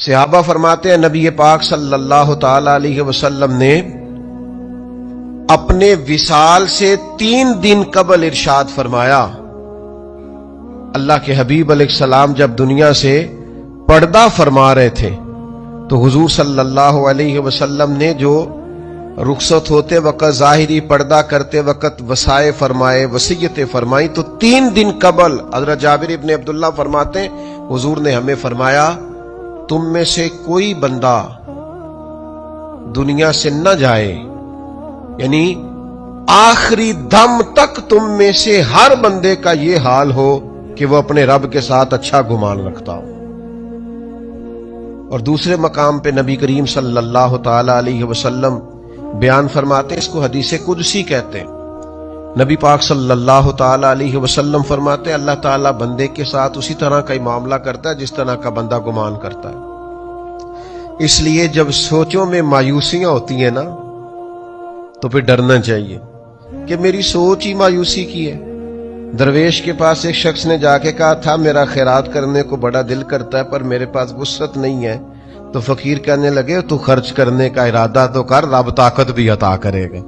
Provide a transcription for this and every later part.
صحابہ فرماتے ہیں نبی پاک صلی اللہ تعالی علیہ وسلم نے اپنے وصال سے 3 دن قبل ارشاد فرمایا، اللہ کے حبیب علیہ السلام جب دنیا سے پردہ فرما رہے تھے تو حضور صلی اللہ علیہ وسلم نے جو رخصت ہوتے وقت ظاہری پردہ کرتے وقت وصائے فرمائے، وصیتیں فرمائی، تو 3 دن قبل حضرت جابر ابن عبداللہ فرماتے ہیں حضور نے ہمیں فرمایا تم میں سے کوئی بندہ دنیا سے نہ جائے، یعنی آخری دم تک تم میں سے ہر بندے کا یہ حال ہو کہ وہ اپنے رب کے ساتھ اچھا گمان رکھتا ہو۔ اور دوسرے مقام پہ نبی کریم صلی اللہ تعالی علیہ وسلم بیان فرماتے ہیں، اس کو حدیث قدسی کہتے ہیں۔ نبی پاک صلی اللہ تعالی علیہ وسلم فرماتے ہیں اللہ تعالیٰ بندے کے ساتھ اسی طرح کا ہی معاملہ کرتا ہے جس طرح کا بندہ گمان کرتا ہے۔ اس لیے جب سوچوں میں مایوسیاں ہوتی ہیں نا تو پھر ڈرنا چاہیے کہ میری سوچ ہی مایوسی کی ہے۔ درویش کے پاس ایک شخص نے جا کے کہا تھا میرا خیرات کرنے کو بڑا دل کرتا ہے پر میرے پاس وسعت نہیں ہے، تو فقیر کہنے لگے تو خرچ کرنے کا ارادہ تو کر، رب طاقت بھی عطا کرے گا۔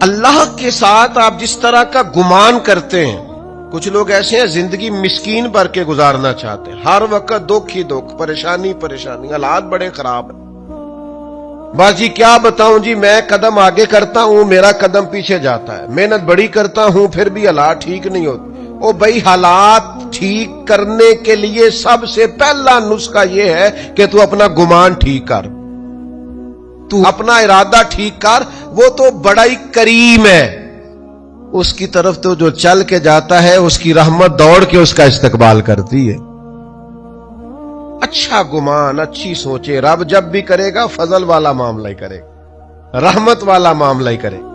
اللہ کے ساتھ آپ جس طرح کا گمان کرتے ہیں، کچھ لوگ ایسے ہیں زندگی مسکین بھر کے گزارنا چاہتے ہیں، ہر وقت دکھ ہی دکھ، پریشانی پریشانی، حالات بڑے خراب ہیں۔ بس جی کیا بتاؤں جی، میں قدم آگے کرتا ہوں میرا قدم پیچھے جاتا ہے، محنت بڑی کرتا ہوں پھر بھی حالات ٹھیک نہیں ہوتے۔ او بھائی حالات ٹھیک کرنے کے لیے سب سے پہلا نسخہ یہ ہے کہ تو اپنا گمان ٹھیک کر، تو اپنا ارادہ ٹھیک کر، وہ تو بڑا ہی کریم ہے، اس کی طرف تو جو چل کے جاتا ہے اس کی رحمت دوڑ کے اس کا استقبال کرتی ہے۔ اچھا گمان، اچھی سوچے، رب جب بھی کرے گا فضل والا معاملہ ہی کرے گا، رحمت والا معاملہ ہی کرے گا۔